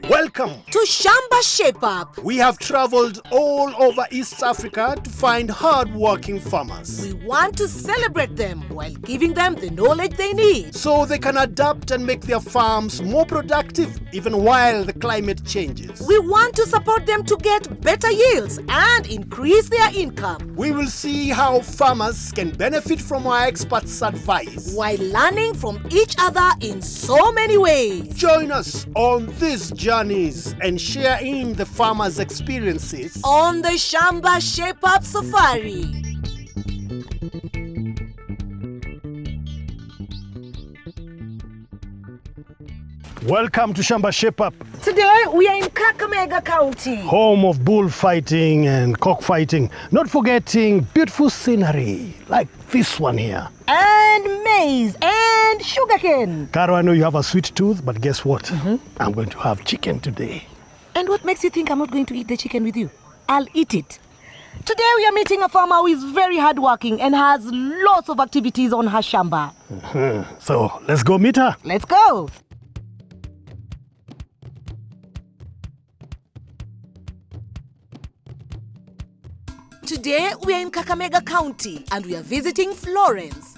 Welcome to Shamba Shape Up. We have traveled all over East Africa to find hardworking farmers. We want to celebrate them while giving them the knowledge they need, so they can adapt and make their farms more productive even while the climate changes. We want to support them to get better yields and increase their income. We will see how farmers can benefit from our experts' advice while learning from each other in so many ways. Join us on these journeys and share in the farmers' experiences on the Shamba Shape Up Safari. Welcome to Shamba Shape Up. Today we are in Kakamega County, home of bullfighting and cockfighting. Not forgetting beautiful scenery like this one here. And maize and sugarcane. Caro, I know you have a sweet tooth, but guess what? I'm going to have chicken today. And what makes you think I'm not going to eat the chicken with you? I'll eat it. Today we are meeting a farmer who is very hardworking and has lots of activities on her shamba. So let's go meet her. Let's go. Today we are in Kakamega County and we are visiting Florence.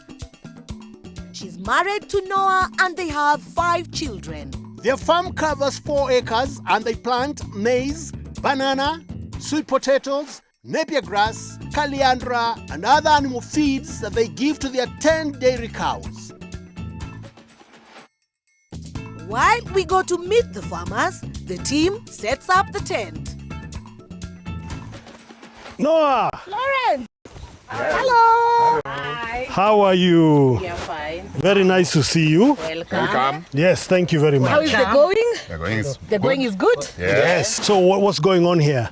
She's married to Noah and they have 5 children. Their farm covers 4 acres and they plant maize, banana, sweet potatoes, napier grass, Calliandra and other animal feeds that they give to their 10 dairy cows. While we go to meet the farmers, the team sets up the tent. Noah! Florence! Hello! Hi. How are you? Yeah, fine. Very nice to see you. Welcome. Yes, thank you very much. How is the going? The going is good. Yes. So what's going on here?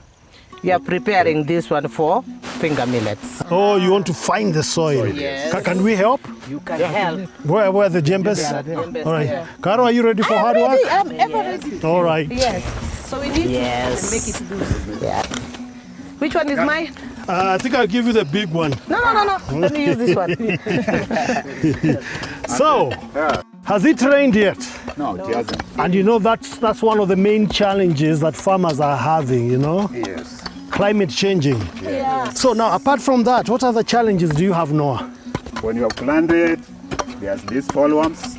We are preparing this one for finger millets. Oh, you want to find the soil? Yes. Can we help? You can help. Where are the jembes? All right. Yeah. Caro, are you ready for hard work? I'm ever ready. All right. Yes. So we need to make it good. Yeah. Which one is mine? I think I'll give you the big one. No. Let me use this one. So, has it rained yet? No, it hasn't. And you know that's one of the main challenges that farmers are having, you know? Yes. Climate changing. Yeah. So now, apart from that, what other challenges do you have, Noah? When you have planted, there's these fall worms.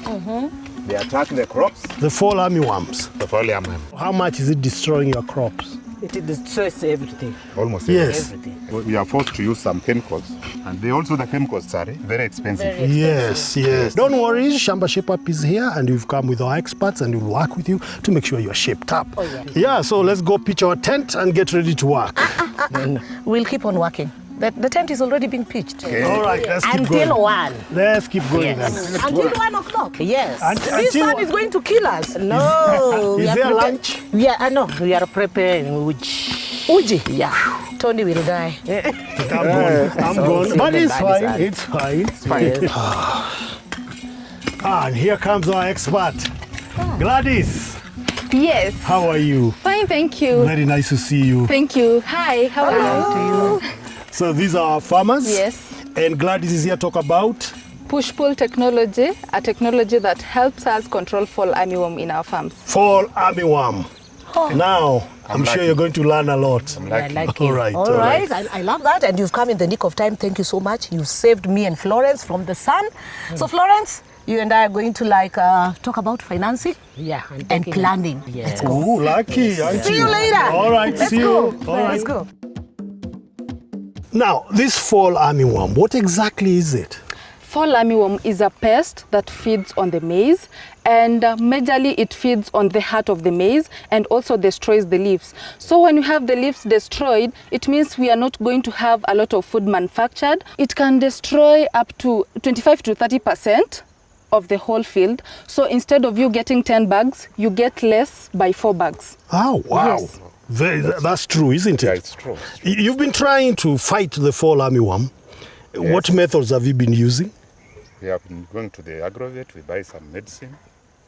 They attack the crops. The fall armyworms. The fall worm. How much is it destroying your crops? It destroys everything. Almost Yes. everything. We are forced to use some chemicals. And the chemicals are very expensive. Yes. Don't worry, Shamba Shape Up is here and we've come with our experts and we'll work with you to make sure you're shaped up. Yeah, so let's go pitch our tent and get ready to work. We'll keep on working. The tent is already being pitched. Okay. All right, let's keep Until going. 1. Let's keep going Yes. then. Until 1 o'clock. Yes. This sun is going to kill us. No. Is there lunch? Yeah, I know. We are preparing uji. Yeah. Tony will die. I'm gone. But it's fine. It's fine. Yes. And here comes our expert. Gladys, Yes. how are you? Fine, thank you. Very nice to see you. Thank you. Hi, how are you? So these are our farmers. Yes. And Gladys is here to talk about Push-Pull technology, a technology that helps us control fall armyworm in our farms. fall armyworm. Now, I'm sure you're going to learn a lot. I like All it. right. All right. I love that. And you've come in the nick of time. Thank you so much. You've saved me and Florence from the sun. So Florence, you and I are going to talk about financing Yeah. and planning. Yes. Oh, lucky. aren't See you later. All right. Let's see go. you. All right. Let's go. Now, this fall armyworm, what exactly is it? Fall armyworm is a pest that feeds on the maize, and majorly it feeds on the heart of the maize and also destroys the leaves. So when you have the leaves destroyed, it means we are not going to have a lot of food manufactured. It can destroy up to 25 to 30% of the whole field. So instead of you getting 10 bags, you get less by 4 bags. Oh, wow. Yes. That's true, isn't it? Yeah, it's true. You've been trying to fight the fall armyworm. Yes. What methods have you been using? We have been going to the agrovet, we buy some medicine,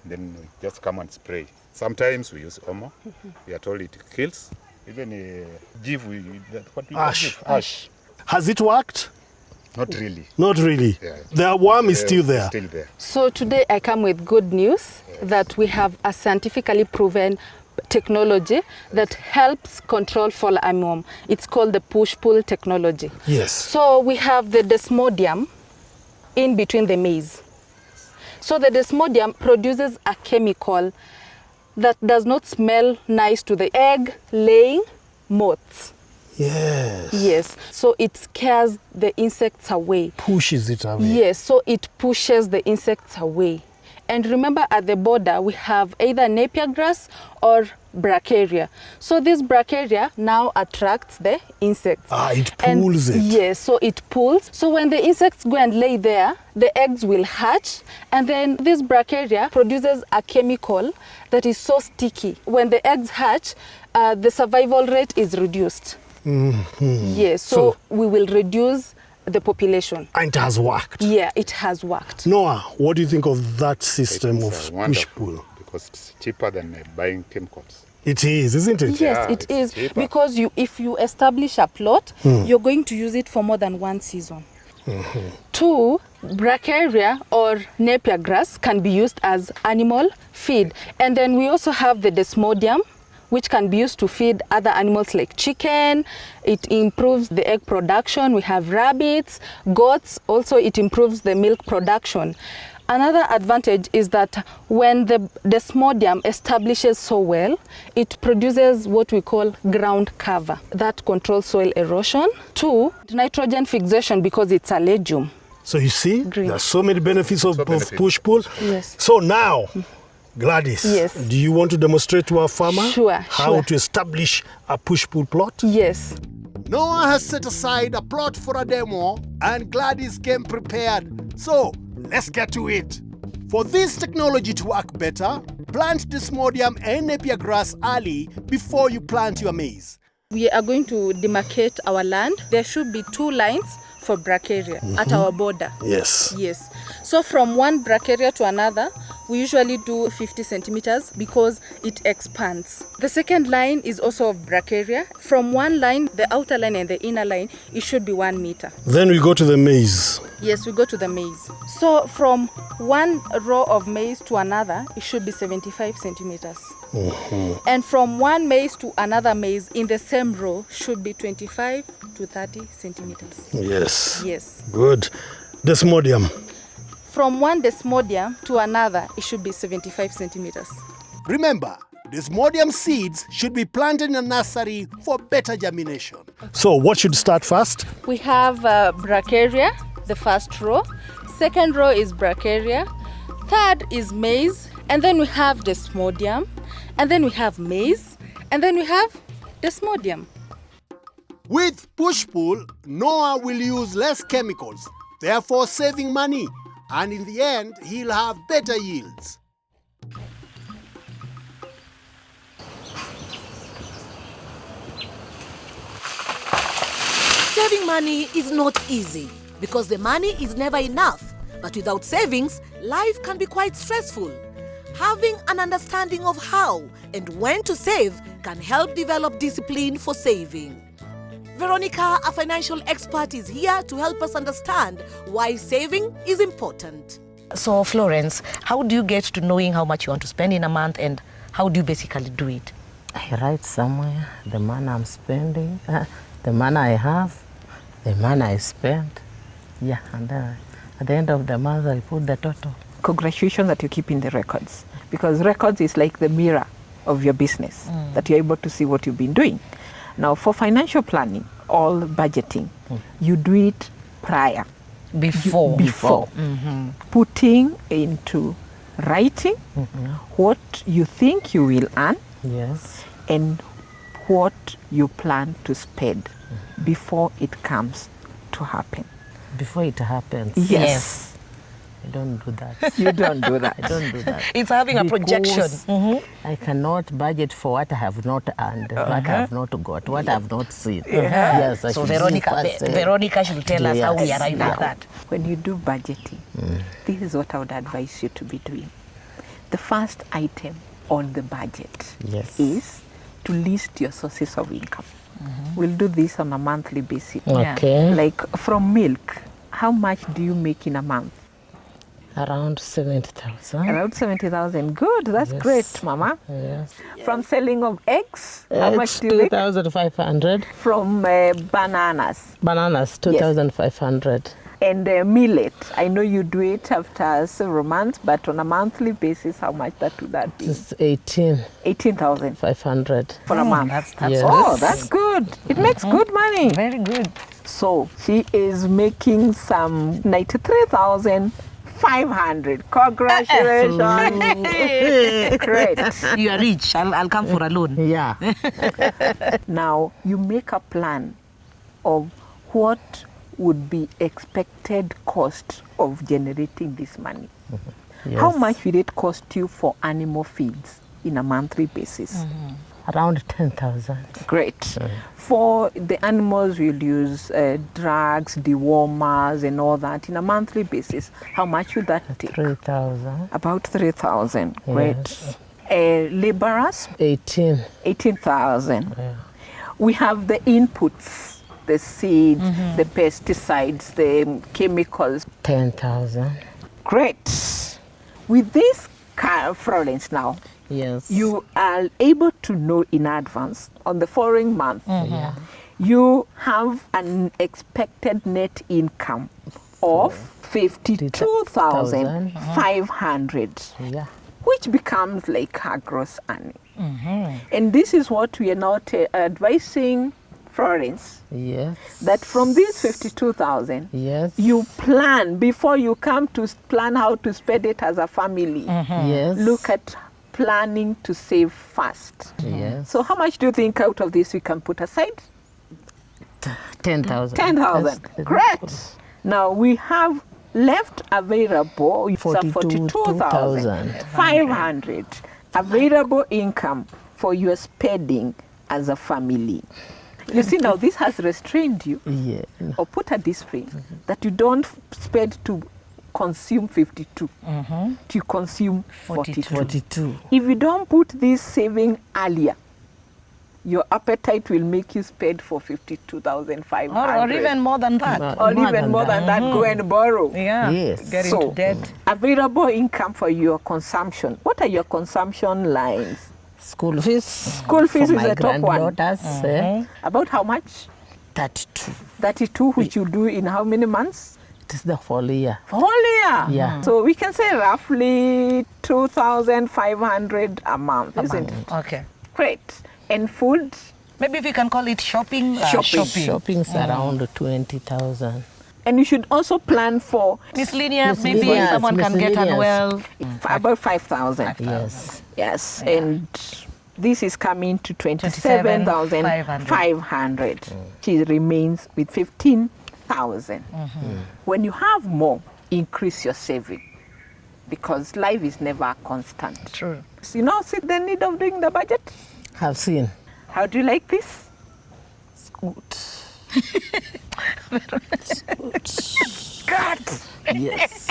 then we just come and spray. Sometimes we use Omo. We are told it kills. Even what we Ash. Ash. Has it worked? Not really. Not really. Yeah. The worm is still there. Still there. So today I come with good news that we have a scientifically proven technology that helps control fall armyworm. It's called the push-pull technology. Yes. So we have the desmodium in between the maize. So the desmodium produces a chemical that does not smell nice to the egg-laying moths. Yes. Yes, so it scares the insects away. Pushes it away. Yes, so it pushes the insects away. And remember, at the border, we have either napier grass or bracharia. So this bracharia now attracts the insects. It pulls it. Yes, so it pulls. So when the insects go and lay there, the eggs will hatch. And then this bracharia produces a chemical that is so sticky. When the eggs hatch, the survival rate is reduced. Yes, so we will reduce the population. And it has worked. Yeah, it has worked. Noah, what do you think of that system It's of wonderful push-pull? because it's cheaper than buying chemicals. It is, isn't it? Yes, Yeah, it it's is. cheaper. Because if you establish a plot, you're going to use it for more than one season. 2, bracharia or napier grass can be used as animal feed. And then we also have the desmodium, which can be used to feed other animals like chicken. It improves the egg production. We have rabbits, goats. Also, it improves the milk production. Another advantage is that when the desmodium establishes so well, it produces what we call ground cover that controls soil erosion. 2, nitrogen fixation because it's a legume. So you see, Green. there are so many benefits of push-pull. Yes. So now, Gladys, Yes. do you want to demonstrate to our farmer Sure, how sure. to establish a push-pull plot? Yes. Noah has set aside a plot for a demo and Gladys came prepared. So let's get to it. For this technology to work better, plant desmodium and napier grass early before you plant your maize. We are going to demarcate our land. There should be 2 lines for bracharia at our border. Yes. Yes. So from one bracharia to another, we usually do 50 centimeters because it expands. The second line is also of bracharia. From one line, the outer line and the inner line, it should be 1 meter. Then we go to the maize. Yes, we go to the maize. So from one row of maize to another, it should be 75 centimeters. And from one maize to another maize in the same row should be 25 to 30 centimeters. Yes. Yes. Good. Desmodium. From one desmodium to another, it should be 75 centimeters. Remember, desmodium seeds should be planted in a nursery for better germination. So what should start first? We have bracharia, the first row. Second row is bracharia. Third is maize. And then we have desmodium. And then we have maize. And then we have desmodium. With push-pull, Noah will use less chemicals, therefore saving money. And in the end, he'll have better yields. Saving money is not easy because the money is never enough. But without savings, life can be quite stressful. Having an understanding of how and when to save can help develop discipline for saving. Veronica, a financial expert, is here to help us understand why saving is important. So, Florence, how do you get to knowing how much you want to spend in a month and how do you basically do it? I write somewhere the money I'm spending, the money I have, the money I spent. Yeah, and then at the end of the month I put the total. Congratulations that you keep in the records, because records is like the mirror of your business, that you're able to see what you've been doing. Now, for financial planning, all budgeting, you do it prior. Before. Putting into writing what you think you will earn Yes. and what you plan to spend before it comes to happen. Before it happens. Yes. I don't do that. You don't do that. I don't do that. It's having a projection. Because I cannot budget for what I have not earned, what I have not got, what I have not seen. Yes, I So should see Veronica, first, Veronica should tell us how we yes. arrive at that. When you do budgeting, this is what I would advise you to be doing. The first item on the budget Yes. is to list your sources of income. We'll do this on a monthly basis. Okay. Like from milk, how much do you make in a month? Around 70,000. Around 70,000. Good, that's Yes. great, Mama. Yes. From selling of eggs, how much do you make? 2,500. From bananas Bananas, 2,500. and millet. I know you do it after several months, but on a monthly basis, how much would that be? It's 18,500. 18,000 for a month. That's Yes. Oh, that's good. It makes good money. very good. So she is making some 93,500. Congratulations. Great. You are rich. I'll come for a loan. Yeah. Now you make a plan of what would be expected cost of generating this money. Yes. How much will it cost you for animal feeds in a monthly basis? Around 10,000. Great. For the animals, we'll use drugs, dewormers, and all that. In a monthly basis, how much will that take? 3,000. About 3,000. Great. Yes. Laborers, 18. 18,000. Yeah. We have the inputs, the seeds, the pesticides, the chemicals. 10,000. Great. With this, Florence, now, Yes. you are able to know in advance on the following month. Yeah. You have an expected net income of 52,500, Yeah. which becomes like her gross earning. And this is what we are now advising Florence, Yes. that from these 52,000, Yes. you plan before you come to plan how to spend it as a family. Yes. Look at planning to save first. Yes. So how much do you think out of this we can put aside? 10,000. 10,000. Yes. Great. Now we have left available 42,500 available income for your spending as a family. You see, now this has restrained you Yeah. or put a discipline that you don't spend to consume 52, you consume 42. 42. If you don't put this saving earlier, your appetite will make you spend for 52,500. Or even more than that. Or even more than that, go and borrow. Yeah. Yes. Get So, into debt. available income for your consumption. What are your consumption lines? School fees. School fees for is my the top one. granddaughters. About how much? 32. 32, which you do in how many months? It is the whole year. Whole year. Yeah. So we can say roughly 2,500 a month, isn't it? Okay. Great. And food? Maybe if you can call it shopping. Shopping's around 20,000. And you should also plan for Miscellaneous, maybe Miscellaneous, someone can get miscellaneous. unwell. about 5,000. Yes. Yes. And this is coming to 27,500. She remains with 15,000. When you have more, increase your saving, because life is never constant. True. So you know, see the need of doing the budget? Have seen. How do you like this? Good. God! Yes.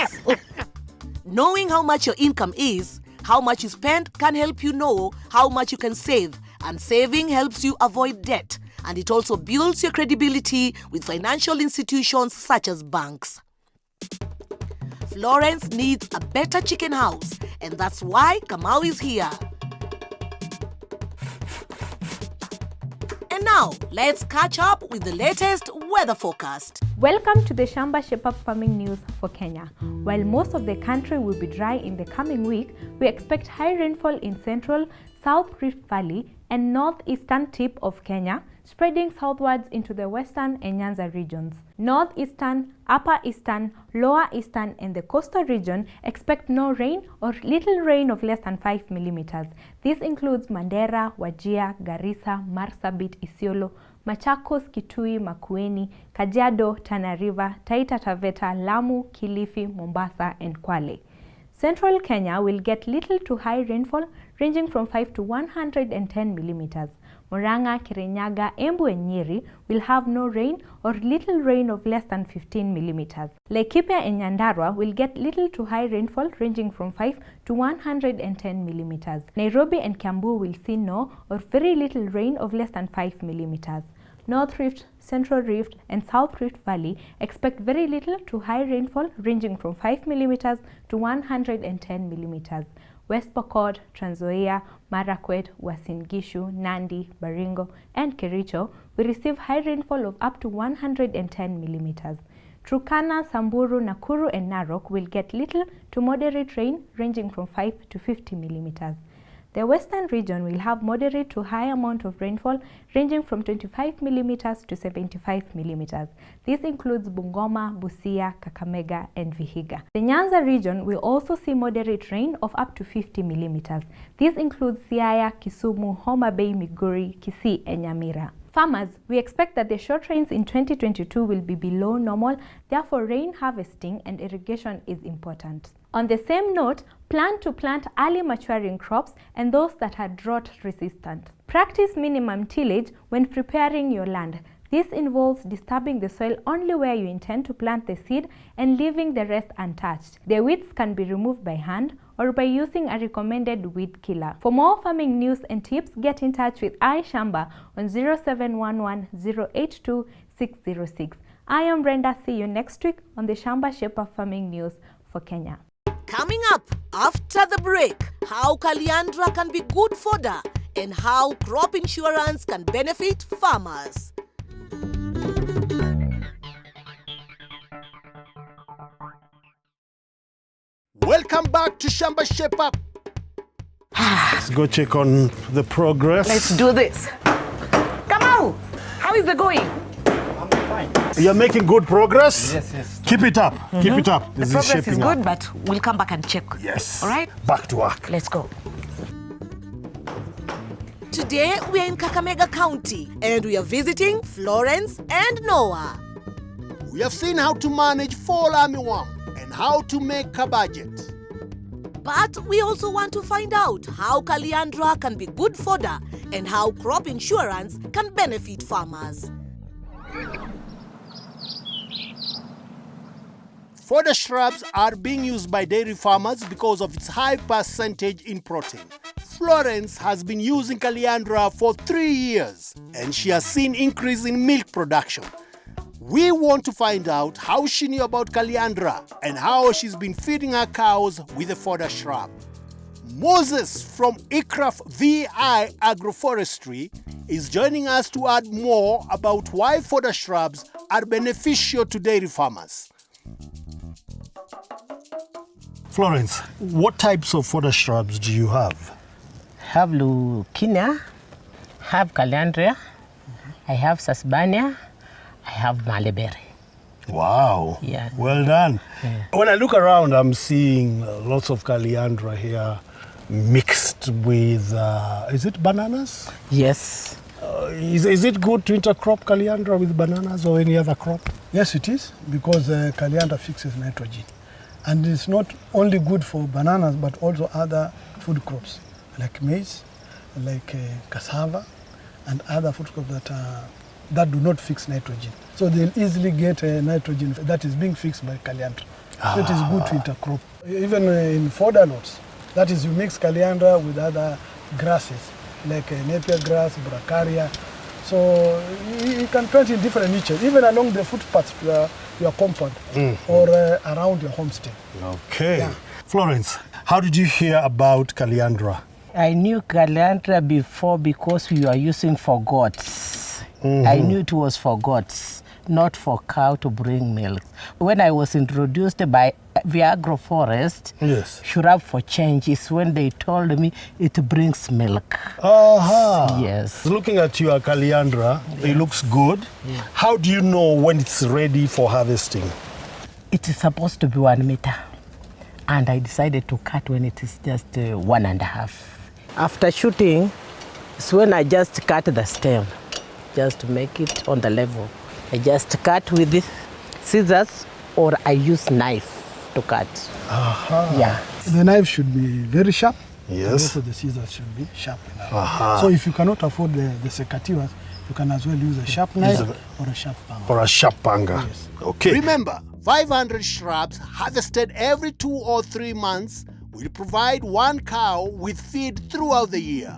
Knowing how much your income is, how much you spend can help you know how much you can save. And saving helps you avoid debt. And it also builds your credibility with financial institutions such as banks. Florence needs a better chicken house, and that's why Kamau is here. And now, let's catch up with the latest weather forecast. Welcome to the Shamba Shepherd Farming News for Kenya. While most of the country will be dry in the coming week, we expect high rainfall in central, South Rift Valley and northeastern tip of Kenya, spreading southwards into the western and Nyanza regions. Northeastern, upper eastern, lower eastern and the coastal region expect no rain or little rain of less than 5 millimeters. This includes Mandera, Wajir, Garissa, Marsabit, Isiolo, Machakos, Kitui, Makueni, Kajiado, Tana River, Taita Taveta, Lamu, Kilifi, Mombasa and Kwale. Central Kenya will get little to high rainfall ranging from 5 to 110 millimeters. Murang'a, Kirinyaga, Embu and Nyeri will have no rain or little rain of less than 15 millimeters. Laikipia and Nyandarua will get little to high rainfall ranging from 5 to 110 millimeters. Nairobi and Kiambu will see no or very little rain of less than 5 millimeters. North Rift, Central Rift, and South Rift Valley expect very little to high rainfall ranging from 5 millimeters to 110 millimeters. West Pokot, Trans Nzoia, Marakwet, Uasin Gishu, Nandi, Baringo, and Kericho will receive high rainfall of up to 110 millimeters. Turkana, Samburu, Nakuru, and Narok will get little to moderate rain ranging from 5 to 50 millimeters. The western region will have moderate to high amount of rainfall ranging from 25 millimeters to 75 millimeters. This includes Bungoma, Busia, Kakamega, and Vihiga. The Nyanza region will also see moderate rain of up to 50 millimeters. This includes Siaya, Kisumu, Homa Bay, Migori, Kisii, and Nyamira. Farmers, we expect that the short rains in 2022 will be below normal, therefore rain harvesting and irrigation is important. On the same note, plan to plant early maturing crops and those that are drought resistant. Practice minimum tillage when preparing your land. This involves disturbing the soil only where you intend to plant the seed and leaving the rest untouched. The weeds can be removed by hand or by using a recommended weed killer. For more farming news and tips, get in touch with Shamba on 0711 082 606. I am Brenda. See you next week on the Shamba Shape Farming News for Kenya. Coming up after the break, how Calliandra can be good fodder and how crop insurance can benefit farmers. Welcome back to Shamba Shape Up. Let's go check on the progress. Let's do this. Come on. How is it going? You're making good progress? Yes. Keep it up. Keep it up. The progress is good, but we'll come back and check. Yes. All right? Back to work. Let's go. Today we are in Kakamega County and we are visiting Florence and Noah. We have seen how to manage fall armyworm and how to make a budget. But we also want to find out how Calliandra can be good fodder and how crop insurance can benefit farmers. Fodder shrubs are being used by dairy farmers because of its high percentage in protein. Florence has been using Calliandra for 3 years and she has seen increase in milk production. We want to find out how she knew about Calliandra and how she's been feeding her cows with the fodder shrub. Moses from ICRAF VI Agroforestry is joining us to add more about why fodder shrubs are beneficial to dairy farmers. Florence, what types of fodder shrubs do you have? Have Leukemia, have Calliandra, I have Sasbania, I have Maleberry. Wow. Yeah. Well done. Yeah. When I look around, I'm seeing lots of Calliandra here mixed with, is it bananas? Yes. Is it good to intercrop Calliandra with bananas or any other crop? Yes, it is, because Calliandra fixes nitrogen. And it's not only good for bananas, but also other food crops, like maize, like cassava, and other food crops that do not fix nitrogen. So they'll easily get nitrogen that is being fixed by Calliandra. So it is good to intercrop. Even in fodder lots, that is, you mix Calliandra with other grasses, like napier grass, bracharia. So you can plant in different niches, even along the footpaths to your compound or around your homestead. Okay. Yeah. Florence, how did you hear about Calliandra? I knew Calliandra before because we were using for goats. I knew it was for goats, not for cow to bring milk. When I was introduced by the agroforest, Yes. Shrub for Change is when they told me it brings milk. Yes. Looking at your Calliandra, it looks good. Yeah. How do you know when it's ready for harvesting? It is supposed to be 1 meter, and I decided to cut when it is just 1.5. After shooting, it's when I just cut the stem, just to make it on the level. I just cut with the scissors, or I use knife to cut. Yeah. The knife should be very sharp. Yes. And also the scissors should be sharp enough. So if you cannot afford the secateurs, you can as well use a sharp knife or a sharp panga. Or a sharp panga. Yes. Okay. Remember, 500 shrubs harvested every 2 or 3 months will provide 1 cow with feed throughout the year.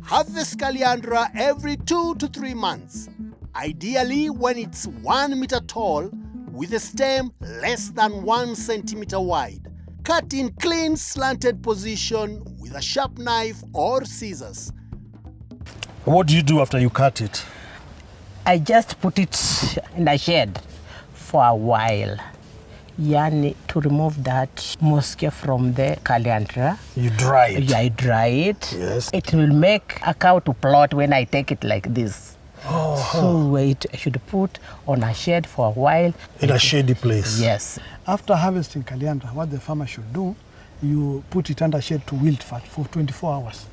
Harvest Calliandra every 2 to 3 months. ideally when it's 1 meter tall with a stem less than 1 centimeter wide. Cut in clean slanted position with a sharp knife or scissors. What do you do after you cut it? I just put it in a shade for a while. Yani, to remove that moisture from the Calliandra. You dry it? Yeah, I dry it. Yes. It will make a cow to plot when I take it like this. Oh. So I should put on a shade for a while. In a shady place? Yes. After harvesting Calliandra, what the farmer should do, you put it under shade to wilt fat for 24 hours.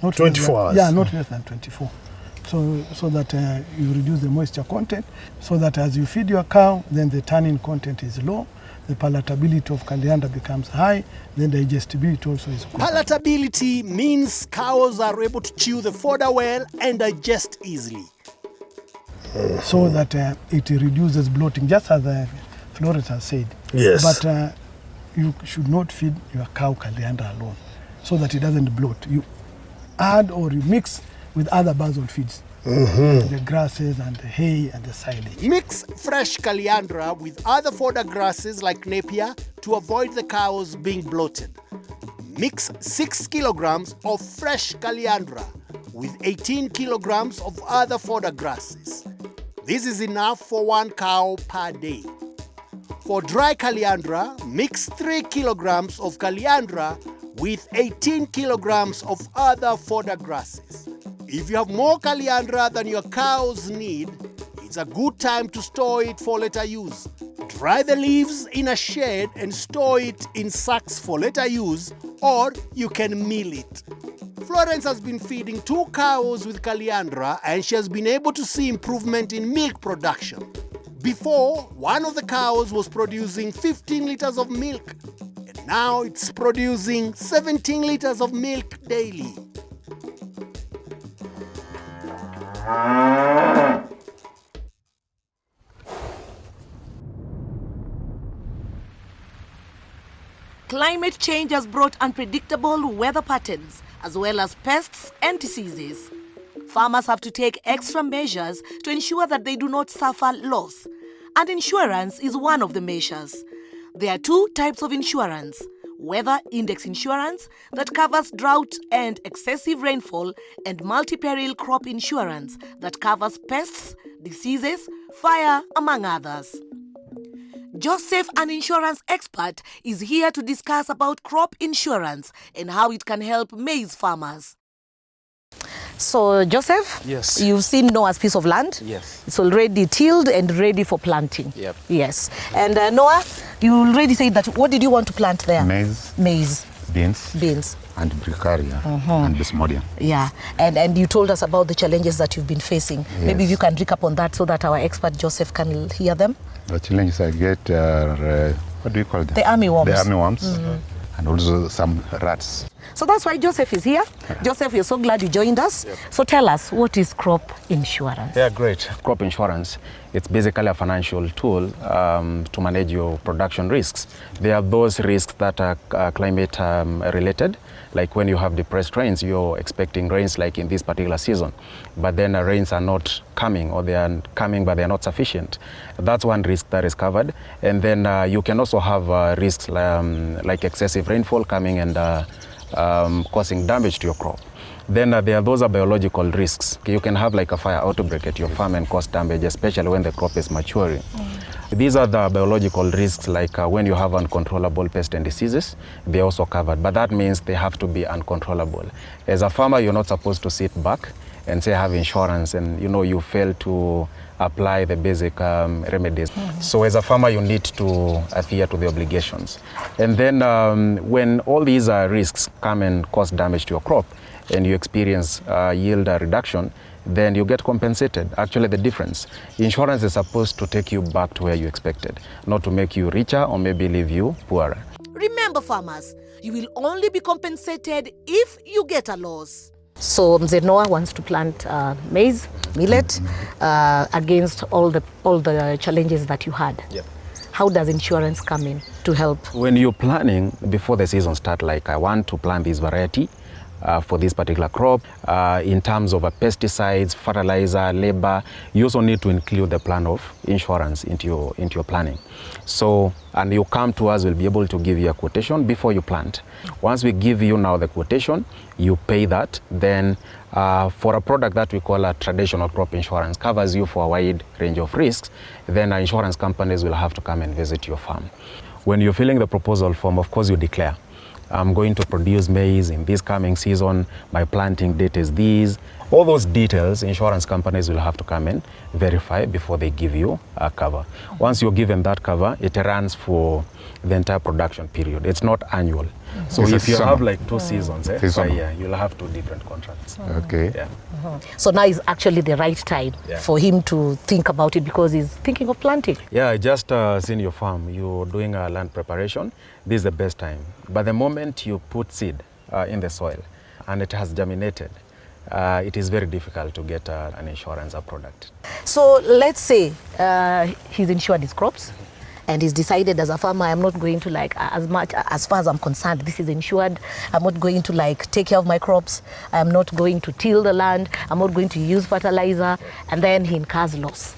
Not 24 hours? Yeah, not less than 24. So that you reduce the moisture content, so that as you feed your cow, then the tannin content is low, the palatability of Calliandra becomes high, then digestibility also is good. Palatability means cows are able to chew the fodder well and digest easily. So that it reduces bloating, just as Florence has said. Yes. But you should not feed your cow Calliandra alone, so that it doesn't bloat. You add or you mix with other basal feeds, the grasses and the hay and the silage. Mix fresh Calliandra with other fodder grasses like Napier to avoid the cows being bloated. Mix 6 kilograms of fresh Calliandra with 18 kilograms of other fodder grasses. This is enough for 1 cow per day. For dry Calliandra, mix 3 kilograms of Calliandra with 18 kilograms of other fodder grasses. If you have more Calliandra than your cows need, it's a good time to store it for later use. Dry the leaves in a shade and store it in sacks for later use, or you can mill it. Florence has been feeding 2 cows with Calliandra and she has been able to see improvement in milk production. Before, one of the cows was producing 15 liters of milk, and now it's producing 17 liters of milk daily. Climate change has brought unpredictable weather patterns as well as pests and diseases. Farmers have to take extra measures to ensure that they do not suffer loss, and insurance is one of the measures. There are 2 types of insurance: weather index insurance that covers drought and excessive rainfall, and multi-peril crop insurance that covers pests, diseases, fire, among others. Joseph, an insurance expert, is here to discuss about crop insurance and how it can help maize farmers. So, Joseph, yes, you've seen Noah's piece of land. Yes. It's already tilled and ready for planting. Yep. Yes. And Noah, you already said that. What did you want to plant there? Maize. Maize. Beans. And bricaria and bismodium. Yeah. And you told us about the challenges that you've been facing. Yes. Maybe if you can recap on that so that our expert Joseph can hear them. The challenges I get are, what do you call them? The army worms. The army worms. And also some rats. So that's why Joseph is here. Joseph, we're so glad you joined us. Yep. So tell us, what is crop insurance? Yeah, great. Crop insurance, it's basically a financial tool to manage your production risks. There are those risks that are climate related, like when you have depressed rains, you're expecting rains like in this particular season, but then rains are not coming, or they are coming but they are not sufficient. That's one risk that is covered. And then you can also have risks like excessive rainfall coming and causing damage to your crop. Then there are those biological risks. You can have like a fire outbreak at your farm and cause damage, especially when the crop is maturing. These are the biological risks, like when you have uncontrollable pests and diseases, they're also covered, but that means they have to be uncontrollable. As a farmer, you're not supposed to sit back and say I have insurance and you fail to apply the basic remedies. So as a farmer, you need to adhere to the obligations. And then when all these risks come and cause damage to your crop and you experience yield reduction, then you get compensated. Actually, the difference. Insurance is supposed to take you back to where you expected, not to make you richer or maybe leave you poorer. Remember, farmers, you will only be compensated if you get a loss. So Mzee Noah wants to plant maize, millet, against all the challenges that you had. Yep. How does insurance come in to help? When you're planning before the season starts, like I want to plant this variety, for this particular crop. In terms of pesticides, fertilizer, labor, you also need to include the plan of insurance into your planning. So, and you come to us, we'll be able to give you a quotation before you plant. Once we give you now the quotation, you pay that. Then for a product that we call a traditional crop insurance, covers you for a wide range of risks, then our insurance companies will have to come and visit your farm. When you're filling the proposal form, of course you declare, I'm going to produce maize in this coming season, my planting date is this. All those details, insurance companies will have to come and verify before they give you a cover. Once you're given that cover, it runs for the entire production period. It's not annual. So if you have like 2 seasons per year, you'll have 2 different contracts. Okay. Yeah. So now is actually the right time for him to think about it because he's thinking of planting. Yeah, I just seen your farm. You're doing a land preparation. This is the best time. But the moment you put seed in the soil and it has germinated, it is very difficult to get an insurance product. So let's say he's insured his crops and he's decided as a farmer, I'm not going to as far as I'm concerned, this is insured. I'm not going to take care of my crops. I'm not going to till the land. I'm not going to use fertilizer. And then he incurs loss.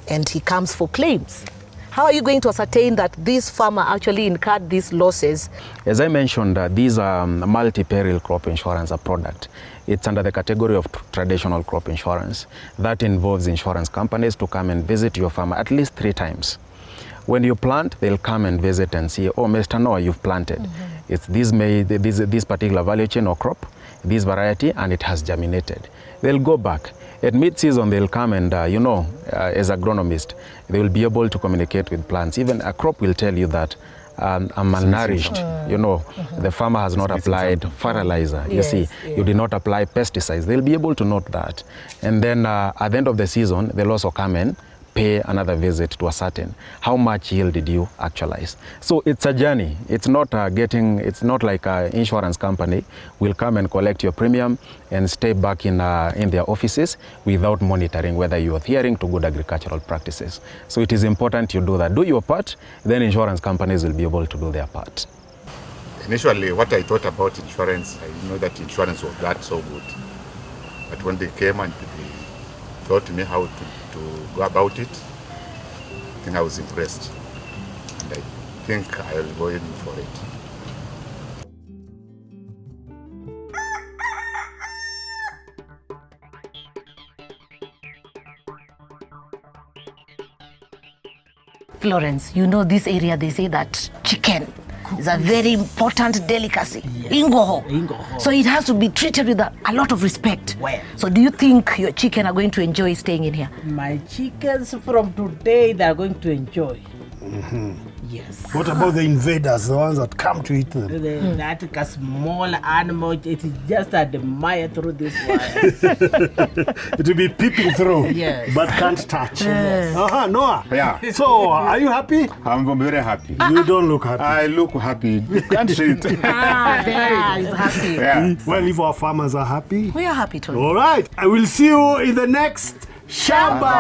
And he comes for claims. How are you going to ascertain that this farmer actually incurred these losses? As I mentioned, these are multi-peril crop insurance product. It's under the category of traditional crop insurance. That involves insurance companies to come and visit your farm at least 3 times. When you plant, they'll come and visit and see, oh, Mr. Noah, you've planted. It's this particular value chain or crop, this variety, and it has germinated. They'll go back. At mid-season, they'll come and, as agronomist, they will be able to communicate with plants. Even a crop will tell you that I'm malnourished. The farmer has not applied fertilizer. You see, you did not apply pesticides. They'll be able to note that. And then at the end of the season, they'll also come and pay another visit to ascertain how much yield did you actualize. So it's a journey. It's not like an insurance company will come and collect your premium and stay back in their offices without monitoring whether you are adhering to good agricultural practices. So it is important you do that. Do your part, then insurance companies will be able to do their part. Initially, what I thought about insurance, I didn't know that insurance was that so good. But when they came and they taught me how to go about it, I think I was impressed. And I think I will go in for it. Florence, this area, they say that chicken is a very important delicacy. Ingoho. So it has to be treated with a lot of respect. Well. So do you think your chicken are going to enjoy staying in here? My chickens from today, they are going to enjoy. Yes. What about the invaders, the ones that come to eat them? That a small animal, it is just admire through this wire. It will be peeping through, but can't touch. Noah. Yeah. So, are you happy? I'm very happy. You don't look happy. I look happy. You can't see it. There is happy. Yeah. Well, if our farmers are happy. We are happy too. All right. I will see you in the next Shamba.